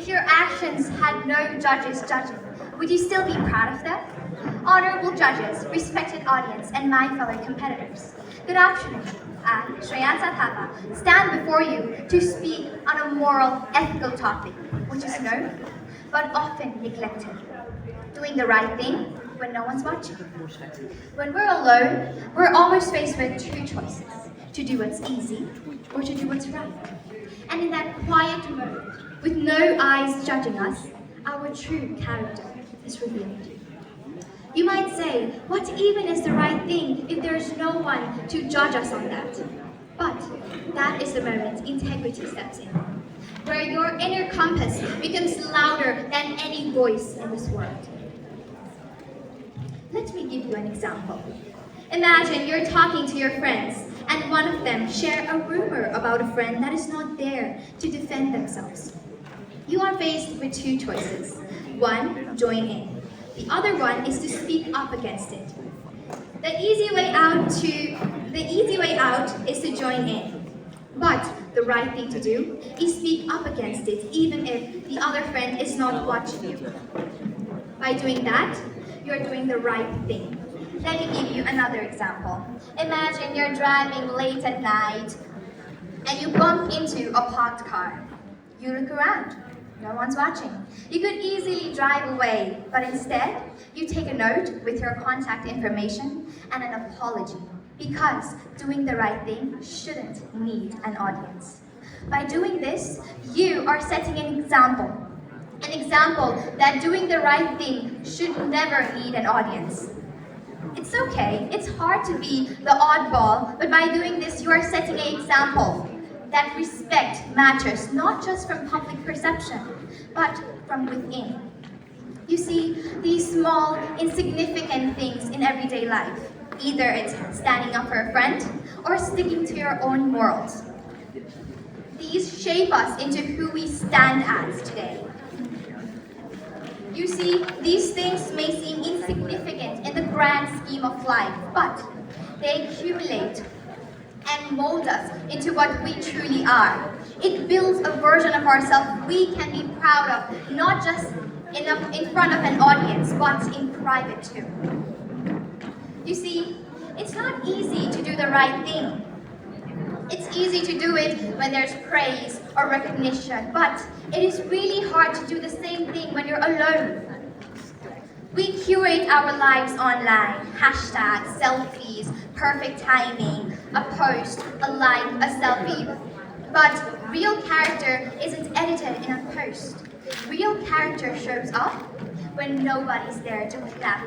If your actions had no judges judging, would you still be proud of them? Honorable judges, respected audience, and my fellow competitors, good afternoon. I, Shreyansa Thapa, stand before you to speak on a moral, ethical topic, which is known, but often neglected. Doing the right thing when no one's watching. When we're alone, we're always faced with two choices, to do what's easy or to do what's right. And in that quiet moment, with no eyes judging us, our true character is revealed. You might say, what even is the right thing if there's no one to judge us on that? But that is the moment integrity steps in, where your inner compass becomes louder than any voice in this world. Let me give you an example. Imagine you're talking to your friends and one of them share a rumor about a friend that is not there to defend themselves. You are faced with two choices. One, join in. The other one is to speak up against it. The easy way out is to join in. But the right thing to do is speak up against it even if the other friend is not watching you. By doing that, you're doing the right thing. Let me give you another example. Imagine you're driving late at night and you bump into a parked car. You look around. No one's watching. You could easily drive away, but instead, you take a note with your contact information and an apology, because doing the right thing shouldn't need an audience. By doing this, you are setting an example that doing the right thing should never need an audience. It's okay, it's hard to be the oddball, but by doing this, you are setting an example that respect matters not just from public perception, but from within. You see, these small, insignificant things in everyday life, either it's standing up for a friend or sticking to your own morals. These shape us into who we stand as today. You see, these things may seem insignificant in the grand scheme of life, but they accumulate and mold us into what we truly are. It builds a version of ourselves we can be proud of, not just in front of an audience, but in private too. You see, it's not easy to do the right thing. It's easy to do it when there's praise or recognition, but it is really hard to do the same thing when you're alone. We curate our lives online, hashtags, selfies, perfect timing, a post, a like, a selfie. But real character isn't edited in a post. Real character shows up when nobody's there to clap.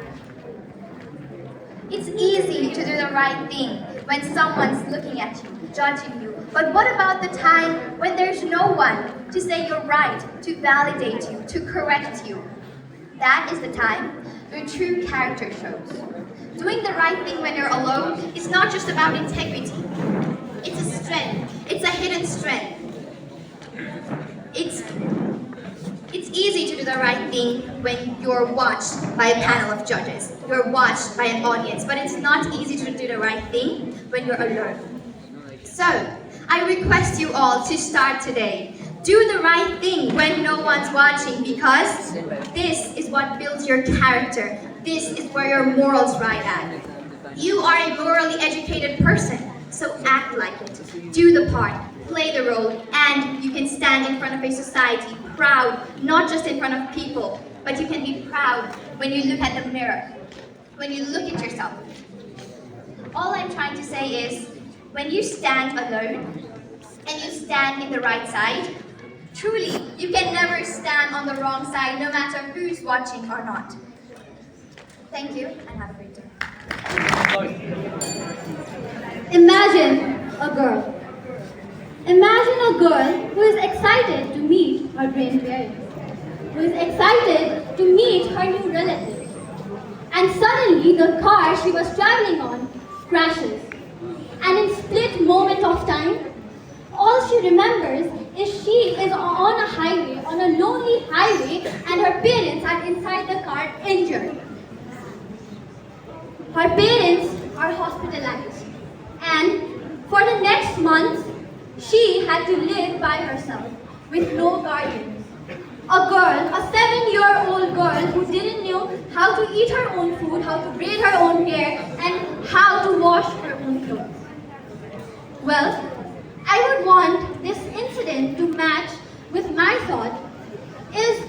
It's easy to do the right thing when someone's looking at you, judging you. But what about the time when there's no one to say you're right, to validate you, to correct you? That is the time your true character shows. Doing the right thing when you're alone is not just about integrity. It's a strength. It's a hidden strength. It's easy to do the right thing when you're watched by a panel of judges. You're watched by an audience, but it's not easy to do the right thing when you're alone. So, I request you all to start today. Do the right thing when no one's watching, because this is what builds your character. This is where your morals ride at. You are a morally educated person, so act like it. Do the part, play the role, and you can stand in front of a society proud, not just in front of people, but you can be proud when you look at the mirror, when you look at yourself. All I'm trying to say is, when you stand alone, and you stand in the right side, truly, you can never stand on the wrong side, no matter who's watching or not. Thank you, and have a great day. Imagine a girl. Imagine a girl who is excited to meet her dream parents, who is excited to meet her new relatives. And suddenly the car she was traveling on crashes. And in split moment of time, all she remembers is she is on a highway, on a lonely highway, and her parents are inside the car injured. Her parents are hospitalized, and for the next month, she had to live by herself with no guardians. A girl, a 7-year-old girl who didn't know how to eat her own food, how to braid her own hair, and how to wash her own clothes. Well, I would want this incident to match with my thought is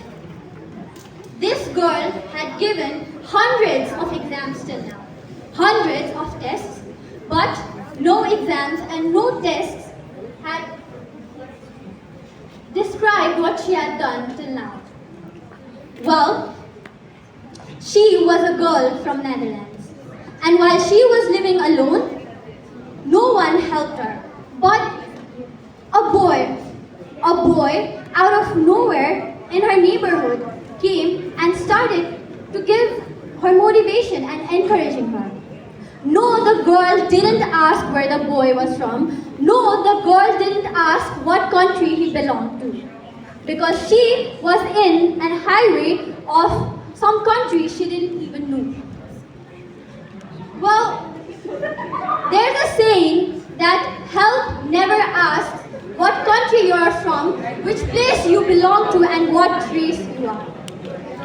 this girl had given hundreds of exams till now, hundreds of tests, but no exams and no tests had described what she had done till now. Well, she was a girl from Netherlands, and while she was living alone, no one helped her. But a boy out of nowhere in her neighborhood came and started to give her motivation and encouraging her. No, the girl didn't ask where the boy was from. No, the girl didn't ask what country he belonged to. Because she was in an highway of some country she didn't even know. Well, there's a saying that help never asks what country you are from, which place you belong to, and what race you are.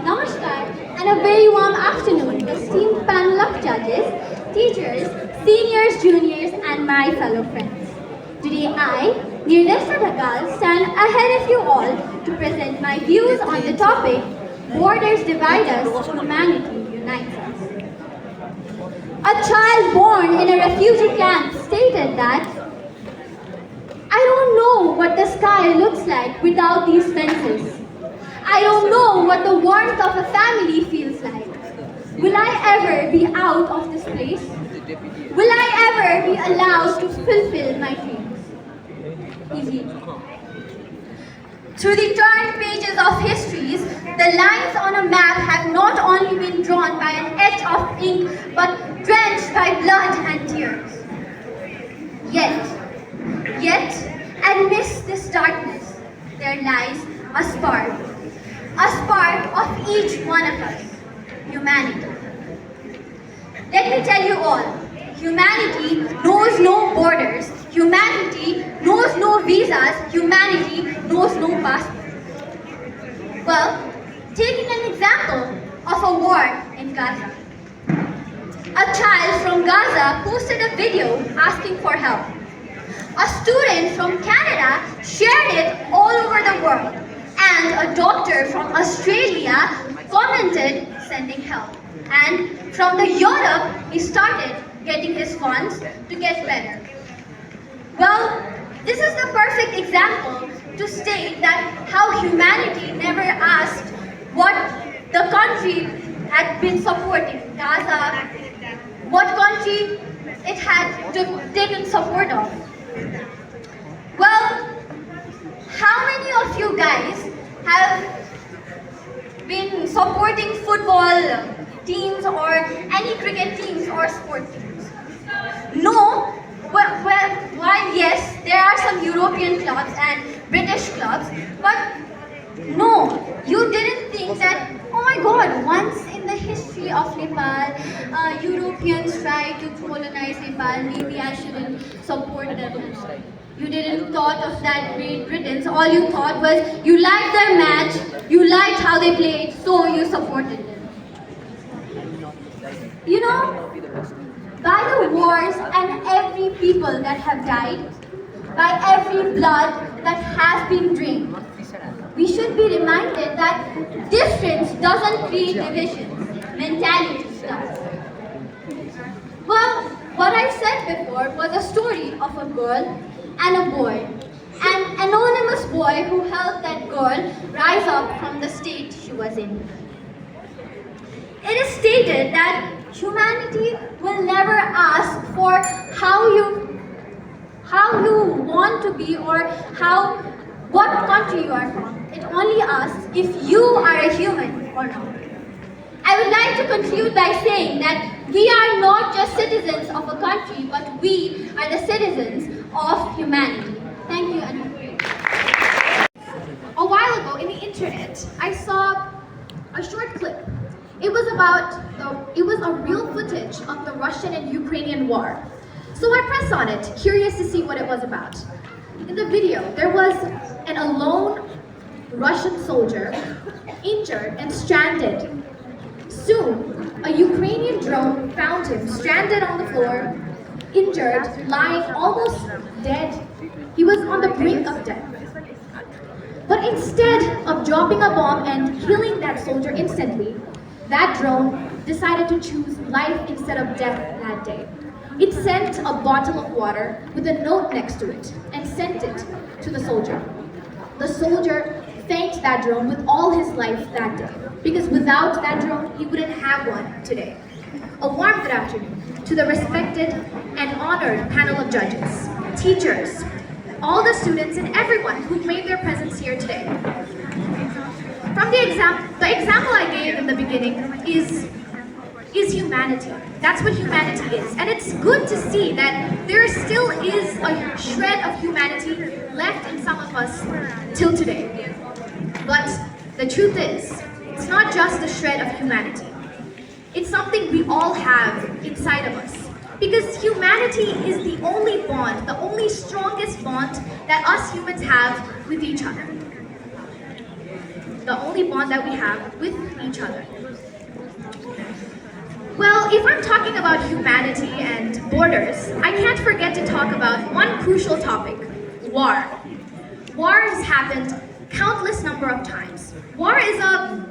Namaskar and a very warm afternoon, esteemed panel of judges, teachers, seniors, juniors, and my fellow friends. Today I, Nirdeshta Dhakal, stand ahead of you all to present my views on the topic, Borders Divide Us, Humanity Unites Us. A child born in a refugee camp stated that, I don't know what the sky looks like without these fences. I don't know what the warmth of a family feels like. Will I ever be out of this place? Will I ever be allowed to fulfill my dreams? Easy. Through the turned pages of histories, the lines on a map have not only been drawn by an edge of ink, but drenched by blood and tears. Yet, amidst this darkness, there lies a spark of each one of us, humanity. Let me tell you all, humanity knows no borders, humanity knows no visas, humanity knows no passports. Well, taking an example of a war in Gaza. A child from Gaza posted a video asking for help. A student from Canada shared it all over the world, and a doctor from Australia commented sending help. And from the Europe, he started getting his funds to get better. Well, this is the perfect example to state that how humanity never asked what the country had been supporting, Gaza, what country it had taken support of. Well, how many of you guys have been supporting football teams or any cricket teams or sport teams? No. While yes, there are some European clubs and British clubs, but no, you didn't think that, oh my god, once in the history of Nepal, Europeans tried to colonize Nepal, maybe I shouldn't support them. You didn't thought of that Great Britons. All you thought was you liked their match, you liked how they played, so you supported them. You know, by the wars and every people that have died, by every blood that has been drained, we should be reminded that difference doesn't create division, mentality does. Well, what I said before was a story of a girl and a boy. An anonymous boy who helped that girl rise up from the state she was in. It is stated that humanity will never ask for how you want to be or what country you are from. It only asks if you are a human or not. I would like to conclude by saying that we are not just citizens of a country, but we are the citizens of humanity. Thank you and have a great day. A while ago in the internet, I saw a short clip. It was a real footage of the Russian and Ukrainian war. So I pressed on it, curious to see what it was about. In the video, there was an alone Russian soldier, injured and stranded. Soon, a Ukrainian drone found him stranded on the floor, injured, lying almost dead. He was on the brink of death. But instead of dropping a bomb and killing that soldier instantly, that drone decided to choose life instead of death that day. It sent a bottle of water with a note next to it and sent it to the soldier. The soldier thanked that drone with all his life that day, because without that drone, he wouldn't have one today. A warm good afternoon to the respected and honored panel of judges, teachers, all the students, and everyone who made their presence here today. From the example I gave in the beginning is humanity. That's what humanity is. And it's good to see that there still is a shred of humanity left in some of us till today. But the truth is, it's not just a shred of humanity. It's something we all have inside of us. Because humanity is the only bond, the only strongest bond that us humans have with each other. The only bond that we have with each other. Well, if I'm talking about humanity and borders, I can't forget to talk about one crucial topic, war. War has happened countless number of times. War is a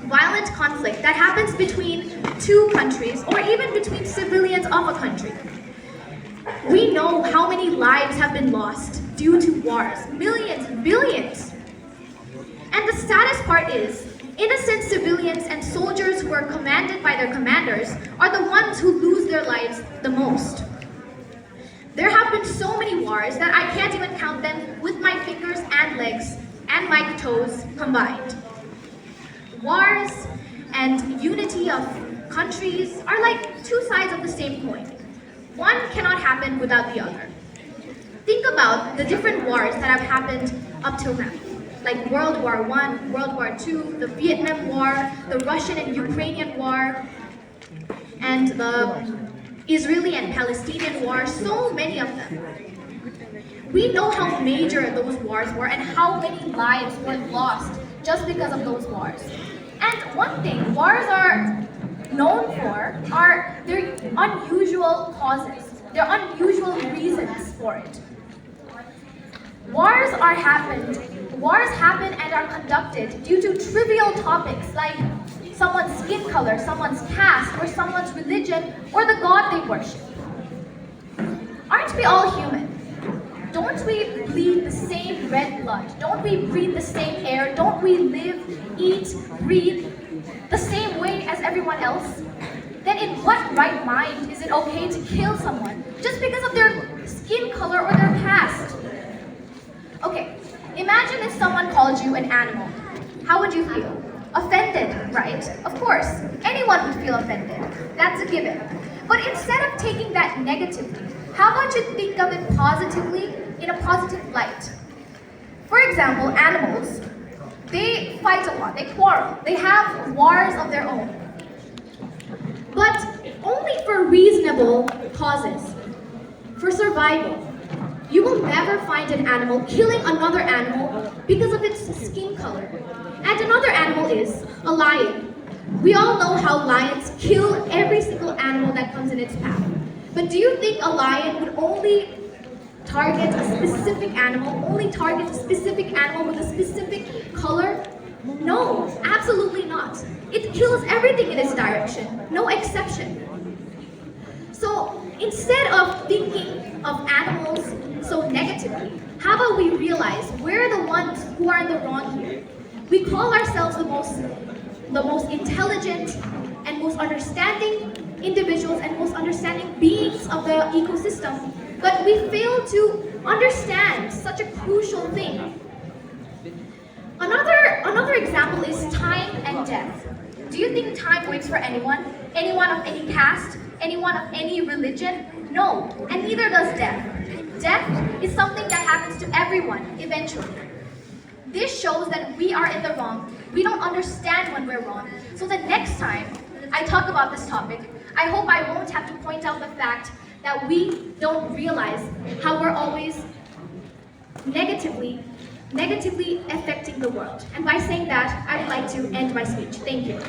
violent conflict that happens between two countries or even between civilians of a country. We know how many lives have been lost due to wars, millions, billions. And the saddest part is, innocent civilians and soldiers who are commanded by their commanders are the ones who lose their lives the most. There have been so many wars that I can't even count them with my fingers and legs and my toes combined. Wars and unity of countries are like two sides of the same coin. One cannot happen without the other. Think about the different wars that have happened up till now, like World War I, World War II, the Vietnam War, the Russian and Ukrainian War, and the Israeli and Palestinian War, so many of them. We know how major those wars were and how many lives were lost just because of those wars. And one thing wars are known for are their unusual causes, their unusual reasons for it. Wars happen and are conducted due to trivial topics like someone's skin color, someone's caste, or someone's religion, or the god they worship. Aren't we all human? Don't we bleed the same red blood? Don't we breathe the same air? Don't we live, eat, breathe the same way as everyone else? Then in what right mind is it okay to kill someone just because of their skin color or their caste? Okay, imagine if someone called you an animal. How would you feel? Offended, right? Of course, anyone would feel offended. That's a given. But instead of taking that negatively, how about you think of it positively, in a positive light? For example, animals, they fight a lot, they quarrel, they have wars of their own. But only for reasonable causes, for survival. You will never find an animal killing another animal because of its skin color. And another animal is a lion. We all know how lions kill every single animal that comes in its path. But do you think a lion would only target a specific animal, only target a specific animal with a specific color? No, absolutely not. It kills everything in its direction, no exception. So instead of thinking of animals so negatively, how about we realize we're the ones who are in the wrong here? We call ourselves the most intelligent and most understanding individuals and most understanding beings of the ecosystem, but we fail to understand such a crucial thing. Another example is time and death. Do you think time waits for anyone? Anyone of any caste? Anyone of any religion? No, and neither does death. Death is something that happens to everyone eventually. This shows that we are in the wrong. We don't understand when we're wrong. So the next time I talk about this topic, I hope I won't have to point out the fact that we don't realize how we're always negatively negatively affecting the world. And by saying that, I would like to end my speech. Thank you.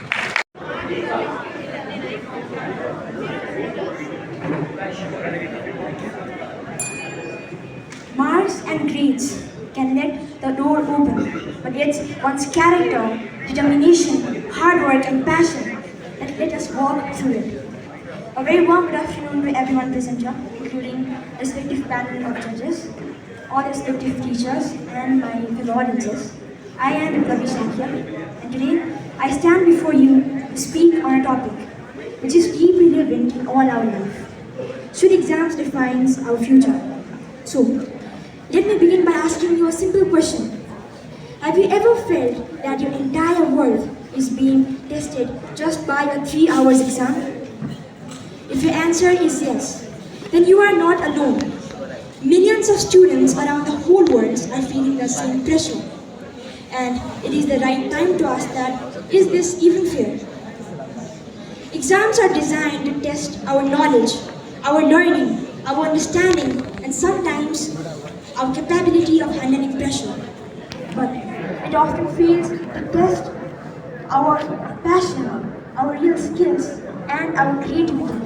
Marks and grades can let the door open, but it's one's character, determination, hard work, and passion that let us walk through it. A very warm good afternoon to everyone present here, including respective panel of judges, all respective teachers, and my fellow audiences. I am Ravi Shankya, and today I stand before you to speak on a topic which is deeply relevant in all our life. Should exams define our future? So, let me begin by asking you a simple question. Have you ever felt that your entire world is being tested just by a 3 hours exam? If your answer is yes, then you are not alone. Millions of students around the whole world are feeling the same pressure. And it is the right time to ask that, is this even fair? Exams are designed to test our knowledge, our learning, our understanding, and sometimes our capability of handling pressure. But it often fails to test our passion, our real skills, and our creativity.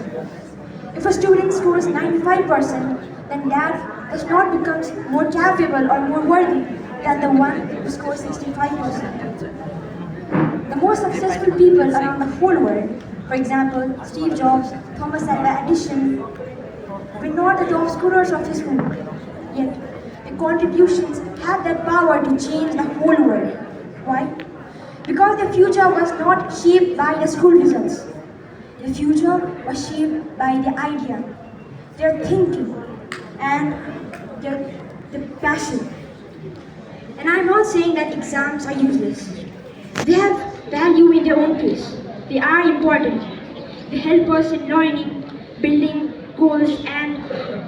If a student scores 95%, then that does not become more capable or more worthy than the one who scores 65%. The most successful people around the whole world, for example, Steve Jobs, Thomas Alva Edison, were not the top scorers of his school, yet their contributions had that power to change the whole world. Why? Because their future was not shaped by the school results. The future was shaped by the idea, their thinking, and their passion. And I'm not saying that exams are useless. They have value in their own case. They are important. They help us in learning, building goals, and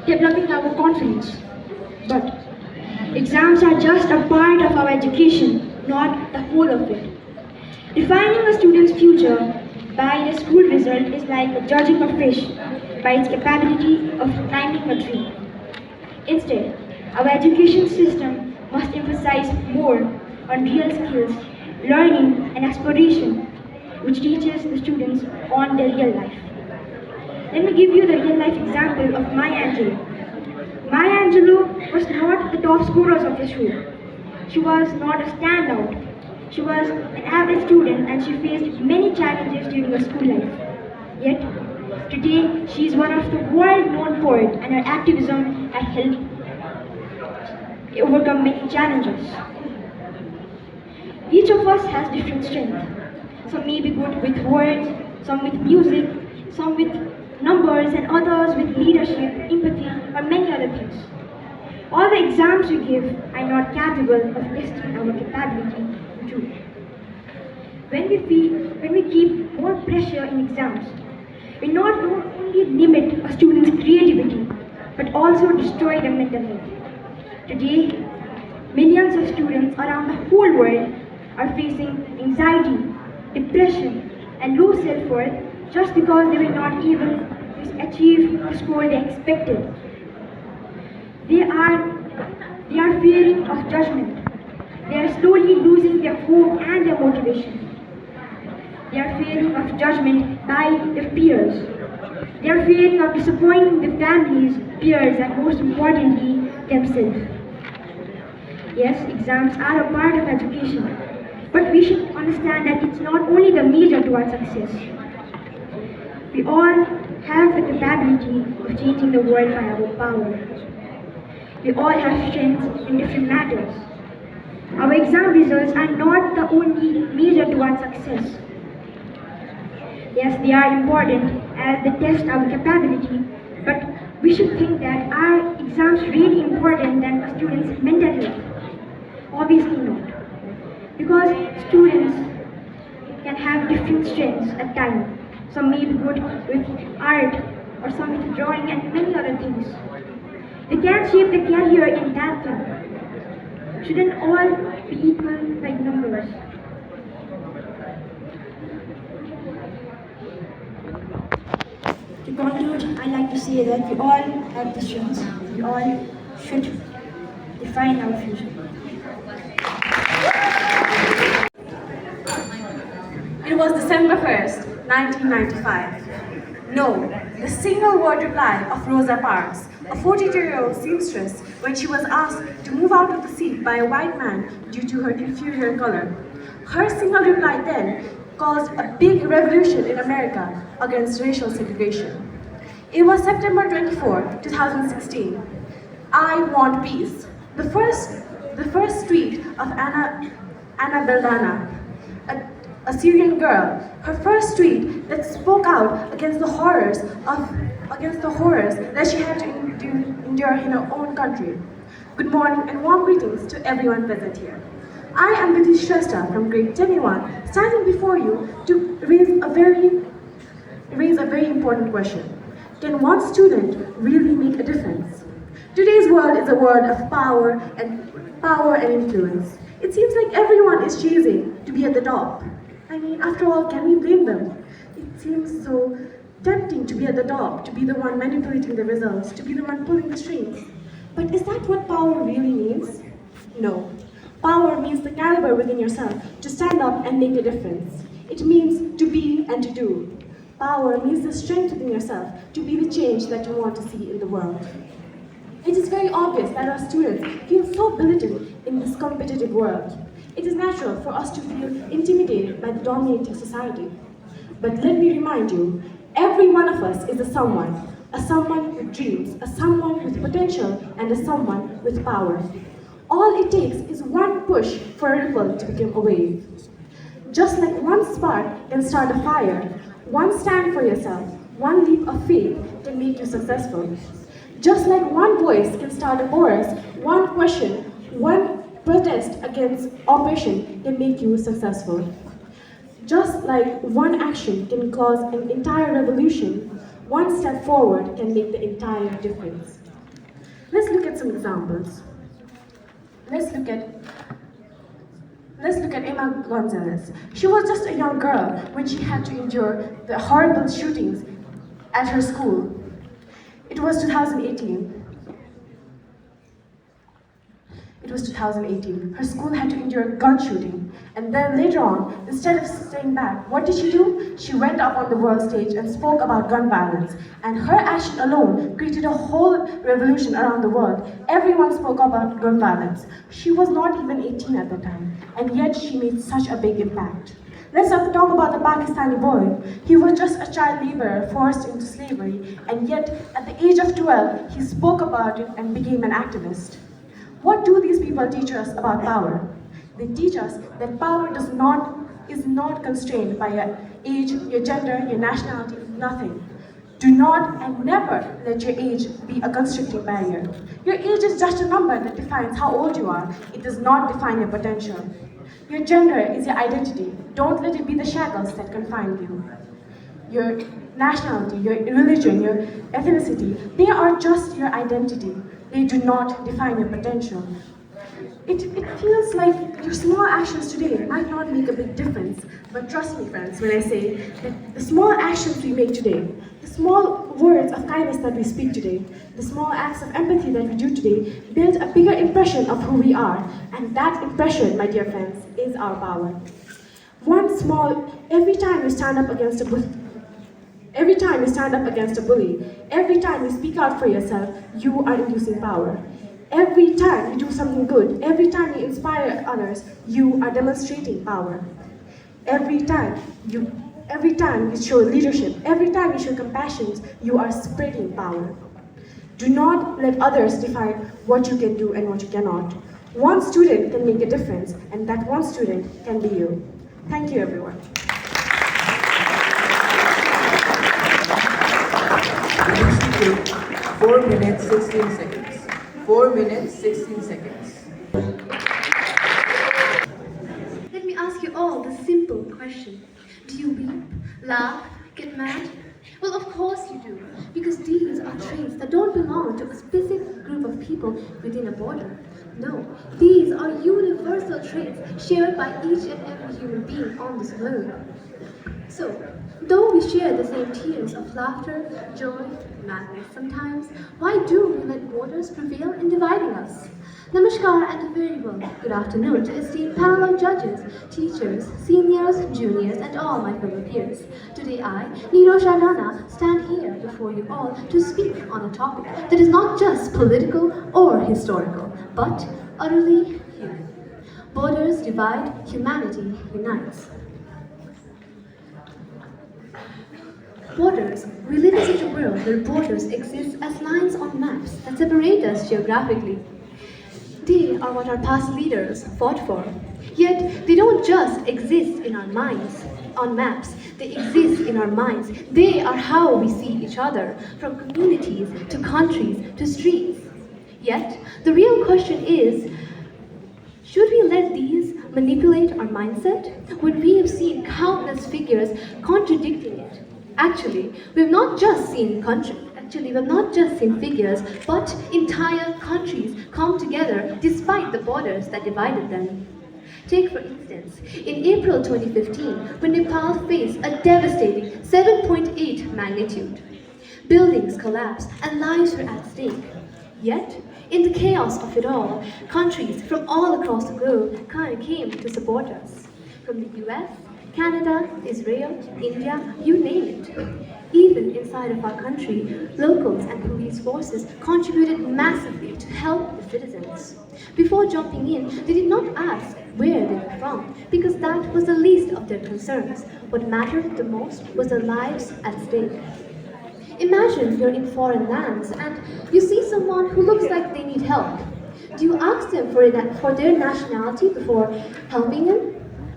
developing our confidence. But exams are just a part of our education, not the whole of it. Defining a student's future by the school result is like judging a fish by its capability of climbing a tree. Instead, our education system must emphasize more on real skills, learning, and exploration, which teaches the students on their real life. Let me give you the real life example of Maya Angelou. Maya Angelou was not the top scorers of the school. She was not a standout. She was an average student and she faced many challenges during her school life. Yet, today she is one of the world-known poets and her activism has helped overcome many challenges. Each of us has different strengths. Some may be good with words, some with music, some with numbers, and others with leadership, empathy, or many other things. All the exams we give are not capable of testing our capability to. When we keep more pressure in exams, we not only limit a student's creativity, but also destroy their mental health. Today, millions of students around the whole world are facing anxiety, depression, and low self-worth just because they were not able to achieve the score they expected. They are fearing of judgment. They are slowly losing their hope and their motivation. They are fearing of judgment by their peers. They are fearing of disappointing their families, peers, and most importantly, themselves. Yes, exams are a part of education, but we should understand that it's not only the measure towards success. We all have the capability of changing the world by our power. We all have strengths in different matters. Our exam results are not the only measure towards success. Yes, they are important as they test our capability, but we should think that are exams really important than a student's mental health? Obviously not. Because students can have different strengths at times. Some may be good with art, or some with drawing and many other things. They can shape their career in that thing. Shouldn't all be equal like numbers? To conclude, I'd like to say that we all have the strengths. We all should define our future. It was December 1st, 1995. No, the single word reply of Rosa Parks, a 42-year-old seamstress, when she was asked to move out of the seat by a white man due to her inferior color. Her single reply then caused a big revolution in America against racial segregation. It was September 24, 2016. I want peace. The first tweet of Anna Beldana, a Syrian girl, her first tweet that spoke out against the horrors that she had to endure in her own country. Good morning and warm greetings to everyone present here. I am Vidhi Shrestha from grade 10A1, standing before you to raise a very important question. Can one student really make a difference? Today's world is a world of power and influence. It seems like everyone is chasing to be at the top. I mean, after all, can we blame them? It seems so tempting to be at the top, to be the one manipulating the results, to be the one pulling the strings. But is that what power really means? No. Power means the caliber within yourself to stand up and make a difference. It means to be and to do. Power means the strength within yourself to be the change that you want to see in the world. It is very obvious that our students feel so belittled in this competitive world. It is natural for us to feel intimidated by the dominating society. But let me remind you, every one of us is a someone with dreams, a someone with potential, and a someone with power. All it takes is one push for a ripple to become a wave. Just like one spark can start a fire, one stand for yourself, one leap of faith can make you successful. Just like one voice can start a chorus, one question, one protest against oppression can make you successful. Just like one action can cause an entire revolution, one step forward can make the entire difference. Let's look at some examples. Let's look at Emma Gonzalez. She was just a young girl when she had to endure the horrible shootings at her school. It was 2018. Her school had to endure a gun shooting. And then later on, instead of staying back, what did she do? She went up on the world stage and spoke about gun violence. And her action alone created a whole revolution around the world. Everyone spoke about gun violence. She was not even 18 at the time, and yet she made such a big impact. Let's not talk about the Pakistani boy. He was just a child laborer forced into slavery, and yet at the age of 12, he spoke about it and became an activist. What do these people teach us about power? They teach us that power is not constrained by your age, your gender, your nationality, nothing. Do not and never let your age be a constricting barrier. Your age is just a number that defines how old you are. It does not define your potential. Your gender is your identity. Don't let it be the shackles that confine you. Your nationality, your religion, your ethnicity, they are just your identity. They do not define your potential. It feels like your small actions today might not make a big difference, but trust me, friends, when I say that the small actions we make today, the small words of kindness that we speak today, the small acts of empathy that we do today, build a bigger impression of who we are, and that impression, my dear friends, is our power. Every time you stand up against a bully, every time you speak out for yourself, you are inducing power. Every time you do something good, every time you inspire others, you are demonstrating power. Every time you show leadership, every time you show compassion, you are spreading power. Do not let others define what you can do and what you cannot. One student can make a difference, and that one student can be you. Thank you, everyone. Next to 4 minutes, 16 seconds. 4 minutes, 16 seconds. Let me ask you all the simple question. Do you weep, laugh, get mad? Well, of course you do, because these are traits that don't belong to a specific group of people within a border. No, these are universal traits shared by each and every human being on this globe. So, though we share the same tears of laughter, joy, madness sometimes, why do we let borders prevail in dividing us? Namaskar and a very well good afternoon to esteemed panel of judges, teachers, seniors, juniors, and all my fellow peers. Today I, Niro Rana, stand here before you all to speak on a topic that is not just political or historical, but utterly human. Borders divide, humanity unites. Borders. We live in such a world where borders exist as lines on maps that separate us geographically. They are what our past leaders fought for. Yet, they don't just exist in our minds, on maps. They exist in our minds. They are how we see each other, from communities to countries to streets. Yet, the real question is, should we let these manipulate our mindset when we have seen countless figures contradicting it? Actually, we've not just seen figures, but entire countries come together despite the borders that divided them. Take for instance, in April 2015, when Nepal faced a devastating 7.8 magnitude. Buildings collapsed and lives were at stake. Yet, in the chaos of it all, countries from all across the globe came to support us. From the US, Canada, Israel, India, you name it. Even inside of our country, locals and police forces contributed massively to help the citizens. Before jumping in, they did not ask where they were from, because that was the least of their concerns. What mattered the most was their lives at stake. Imagine you're in foreign lands and you see someone who looks like they need help. Do you ask them for their nationality before helping them?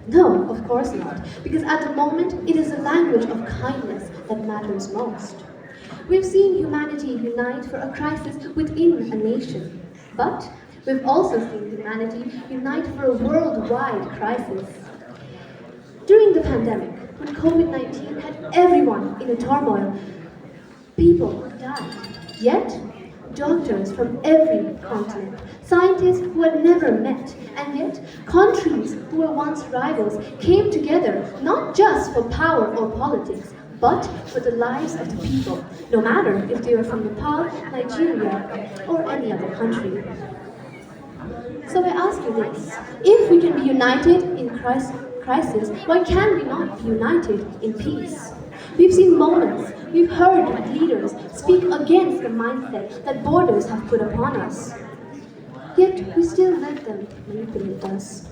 No, of course not, because at the moment it is the language of kindness that matters most. We've seen humanity unite for a crisis within a nation, but we've also seen humanity unite for a worldwide crisis. During the pandemic, when COVID-19 had everyone in a turmoil, people died. Yet, doctors from every continent, scientists who had never met, and yet countries who were once rivals came together not just for power or politics, but for the lives of the people, no matter if they were from Nepal, Nigeria, or any other country. So I ask you this, if we can be united in crisis, why can we not be united in peace? We've seen moments, we've heard leaders speak against the mindset that borders have put upon us. Yet we still let them manipulate us.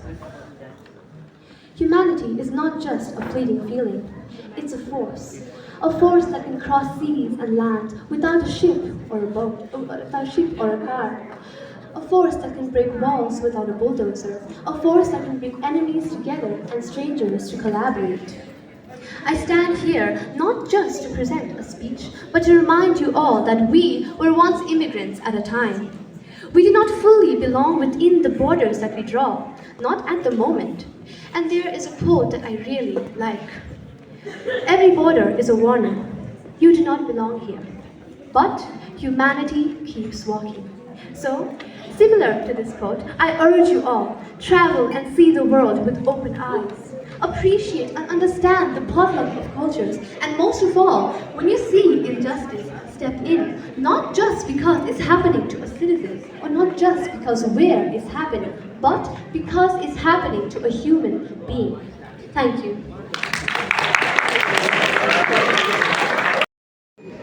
Humanity is not just a fleeting feeling, it's a force that can cross seas and lands without a ship or a boat, without a ship or a car. A force that can break walls without a bulldozer. A force that can bring enemies together and strangers to collaborate. I stand here not just to present a speech, but to remind you all that we were once immigrants at a time. We do not fully belong within the borders that we draw, not at the moment. And there is a quote that I really like. Every border is a warning. You do not belong here. But humanity keeps walking. So, similar to this quote, I urge you all, travel and see the world with open eyes. Appreciate and understand the potluck of cultures, and most of all, when you see injustice, step in, not just because it's happening to a citizen, or not just because where it's happening, but because it's happening to a human being. Thank you.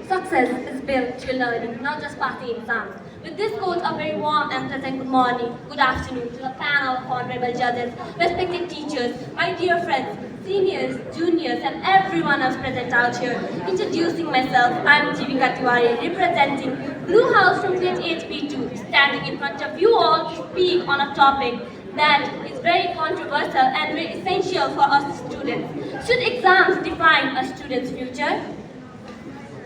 Success is built through learning, not just passing exams. With this quote, a very warm and pleasant good morning, good afternoon to the panel of honorable judges, respected teachers, my dear friends, seniors, juniors, and everyone else present out here. Introducing myself, I am Jivika Tiwari, representing Blue House from grade 8B2, standing in front of you all to speak on a topic that is very controversial and very essential for us students. Should exams define a student's future?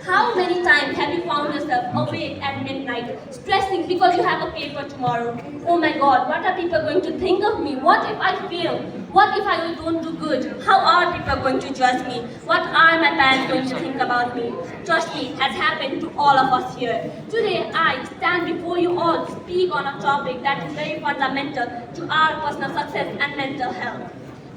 How many times have you found yourself awake at midnight, stressing because you have a paper tomorrow? Oh my God, what are people going to think of me? What if I fail? What if I don't do good? How are people going to judge me? What are my parents going to think about me? Trust me, has happened to all of us here. Today, I stand before you all to speak on a topic that is very fundamental to our personal success and mental health.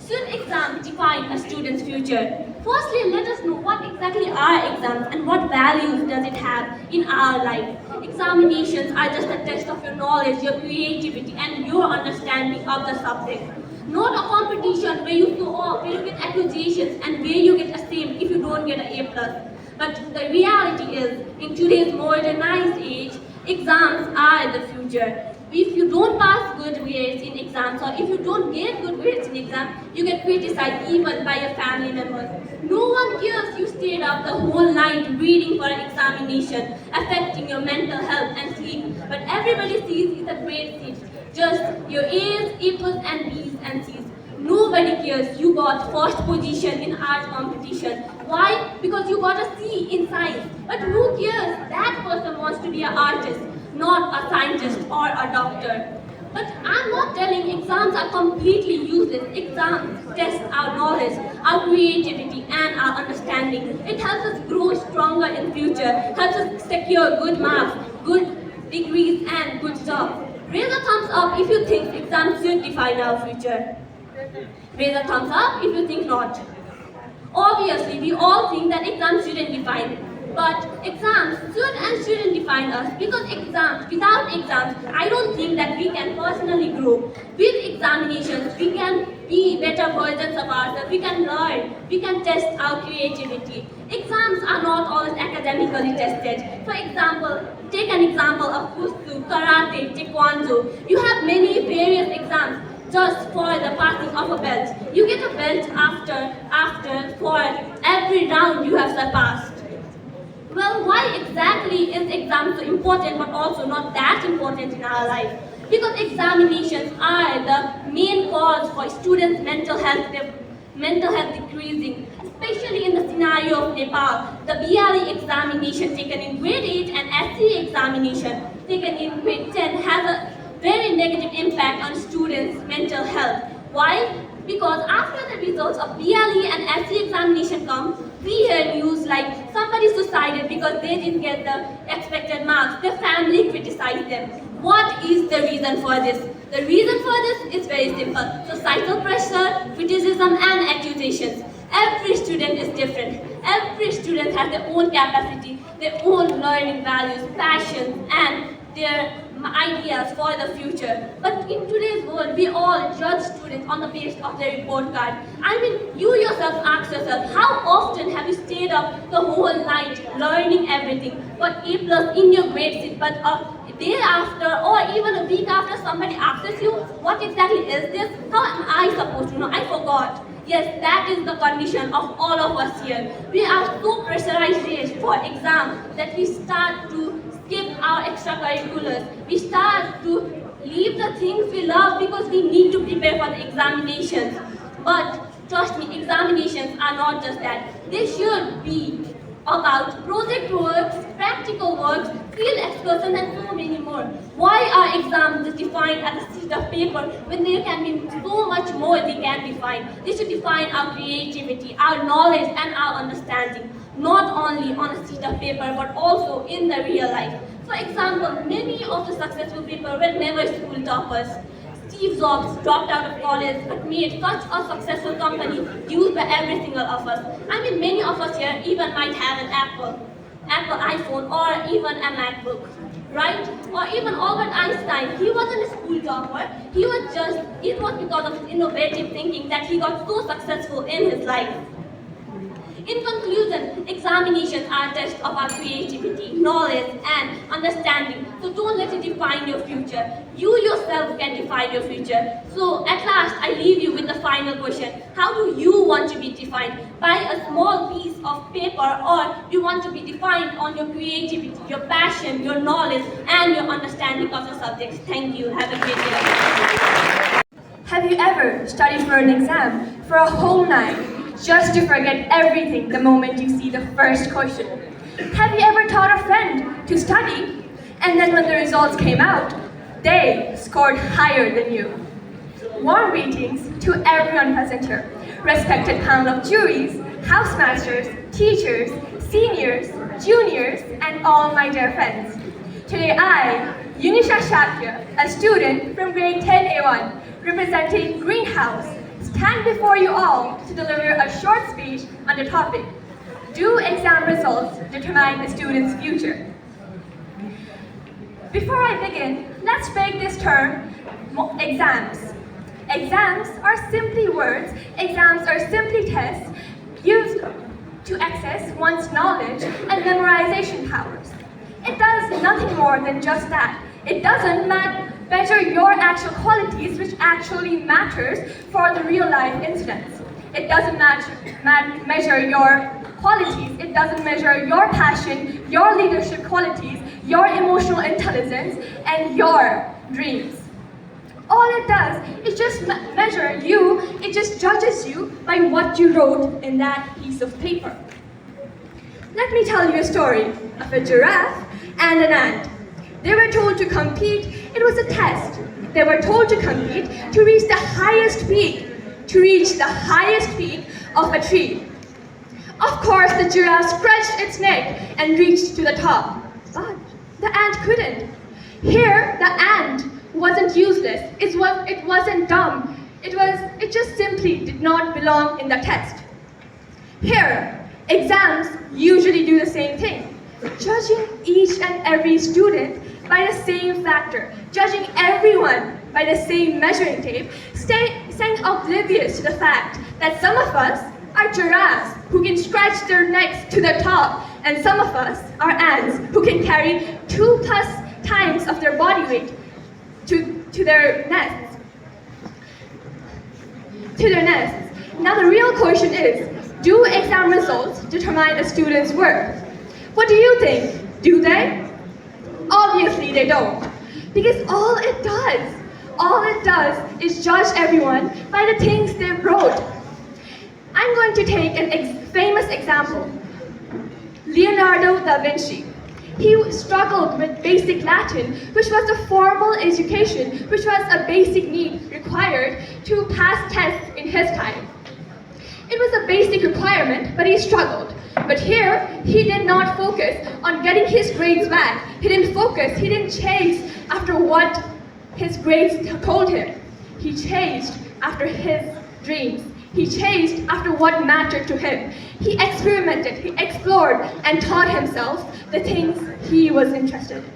Should exams define a student's future? Firstly, let us know what exactly are exams and what values does it have in our life. Examinations are just a test of your knowledge, your creativity, and your understanding of the subject. Not a competition where you show off, where you get accusations, and where you get ashamed if you don't get an A+. But the reality is, in today's modernized age, exams are the future. If you don't pass good grades in exams, or if you don't get good grades in exams, you get criticized even by your family members. No one cares you stayed up the whole night reading for an examination, affecting your mental health and sleep. But everybody sees is a grade sheet, just your A's, A+, and B's and C's. Nobody cares you got first position in art competition. Why? Because you got a C in science. But who cares? That person wants to be an artist, not a scientist or a doctor. But I'm not telling exams are completely useless. Exams test our knowledge, our creativity, and our understanding. It helps us grow stronger in future, helps us secure good marks, good degrees, and good jobs. Raise a thumbs up if you think exams should define our future. Raise a thumbs up if you think not. Obviously, we all think that exams shouldn't define. But exams should and shouldn't define us, because without exams, I don't think that we can personally grow. With examinations, we can be better versions of ourselves, we can learn, we can test our creativity. Exams are not always academically tested. For example, take an example of Kustu, Karate, Taekwondo. You have many various exams just for the passing of a belt. You get a belt after for every round you have surpassed. Well, why exactly is exam so important but also not that important in our life? Because examinations are the main cause for students' mental health decreasing, especially in the scenario of Nepal. The BRE examination taken in grade 8 and SCA examination taken in grade 10 has a very negative impact on students' mental health. Why? Because after the results of BLE and SC examination come, we hear news like somebody suicided because they didn't get the expected marks, their family criticized them. What is the reason for this? The reason for this is very simple. Societal pressure, criticism, and accusations. Every student is different. Every student has their own capacity, their own learning values, passions, and their ideas for the future. But in today's world, we all judge students on the basis of their report card. I mean, you yourself ask yourself, how often have you stayed up the whole night learning everything, got A+ in your grade sheet, but a day after or even a week after somebody asks you, what exactly is this? How am I supposed to know? I forgot. Yes, that is the condition of all of us here. We are so pressurized for exams that we start to skip our extracurriculars. We start to leave the things we love because we need to prepare for the examinations. But trust me, examinations are not just that. They should be about project works, practical works, field excursions, and so many more. Why are exams defined as a sheet of paper when there can be so much more they can define? They should define our creativity, our knowledge, and our understanding, not only on a sheet of paper but also in the real life. For example, many of the successful people were never school toppers. Steve Jobs dropped out of college but made such a successful company used by every single of us. I mean, many of us here even might have an Apple iPhone, or even a MacBook, right? Or even Albert Einstein, he wasn't a school topper. It was because of his innovative thinking that he got so successful in his life. In conclusion, examinations are a test of our creativity, knowledge, and understanding. So don't let it define your future. You yourself can define your future. So at last, I leave you with the final question. How do you want to be defined? By a small piece of paper, or you want to be defined on your creativity, your passion, your knowledge, and your understanding of the subjects? Thank you. Have a great day. Have you ever studied for an exam for a whole night just to forget everything the moment you see the first question? Have you ever taught a friend to study, and then when the results came out, they scored higher than you? Warm greetings to everyone present here, respected panel of juries, housemasters, teachers, seniors, juniors, and all my dear friends. Today I, Yunisha Shakya, a student from grade 10A1, representing Greenhouse, stand before you all to deliver a short speech on the topic, Do Exam Results Determine a Student's Future? Before I begin, let's break this term, exams. Exams are simply words, exams are simply tests used to access one's knowledge and memorization powers. It does nothing more than just that. It doesn't measure your actual qualities, which actually matters for the real life incidents. It doesn't measure your qualities, it doesn't measure your passion, your leadership qualities, your emotional intelligence, and your dreams. All it does is just measure you, it just judges you by what you wrote in that piece of paper. Let me tell you a story of a giraffe and an ant. They were told to compete, it was a test. They were told to compete to reach the highest peak, of a tree. Of course, the giraffe stretched its neck and reached to the top, but the ant couldn't. Here, the ant wasn't useless, it wasn't dumb, it just simply did not belong in the test. Here, exams usually do the same thing, judging each and every student by the same factor, judging everyone by the same measuring tape, staying oblivious to the fact that some of us are giraffes who can stretch their necks to the top, and some of us are ants who can carry 2+ times of their body weight to their nests. Now the real question is, do exam results determine a student's worth? What do you think? Do they? Obviously they don't. Because all it does is judge everyone by the things they wrote. I'm going to take a famous example. Leonardo da Vinci. He struggled with basic Latin, which was a formal education, which was a basic need required to pass tests in his time. It was a basic requirement, but he struggled. But here, he did not focus on getting his grades back. He didn't chase after what his grades told him. He chased after his dreams. He chased after what mattered to him. He experimented, he explored, and taught himself the things he was interested in.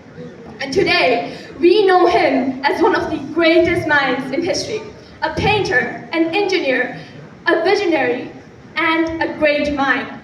And today, we know him as one of the greatest minds in history. A painter, an engineer, a visionary, and a great mind.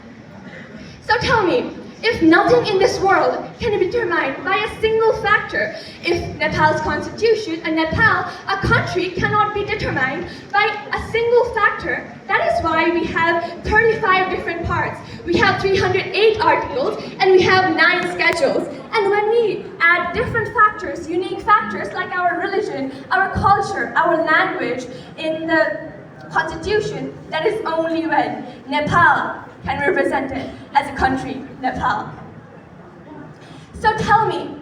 So tell me, if nothing in this world can be determined by a single factor, if Nepal's constitution and Nepal, a country, cannot be determined by a single factor, that is why we have 35 different parts. We have 308 articles and we have 9 schedules. And when we add different factors, unique factors like our religion, our culture, our language in the constitution, that is only when Nepal can be represented as a country, Nepal. So tell me,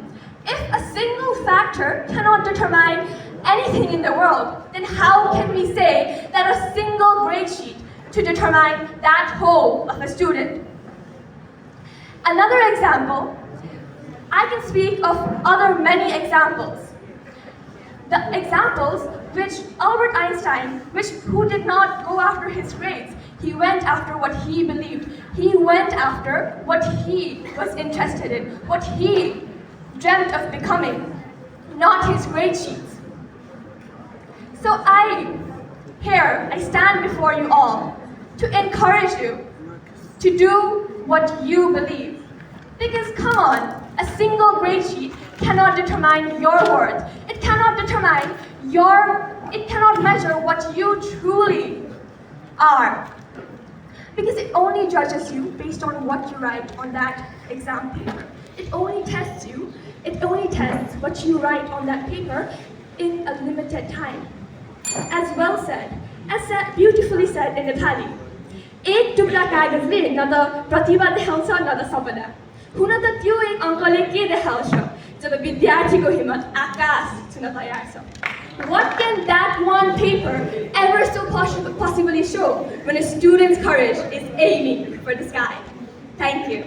if a single factor cannot determine anything in the world, then how can we say that a single grade sheet to determine that whole of a student? Another example, I can speak of other many examples. The examples which Albert Einstein, who did not go after his grades, he went after what he believed. He went after what he was interested in, what he dreamt of becoming, not his grade sheets. So I stand before you all to encourage you to do what you believe. Because come on, a single grade sheet cannot determine your worth. It cannot measure what you truly are. Because it only judges you based on what you write on that exam paper. It only tests what you write on that paper in a limited time. As beautifully said in Nepali, एक टुक्रा कागजले न त प्रतिभा देखाउँछ न त सपना। हुन त त्यो एक अङ्कले के देखाउँछ जब विद्यार्थीको हिम्मत आकाश छुन तयार छ। What can that one paper ever so possibly show when a student's courage is aiming for the sky? Thank you.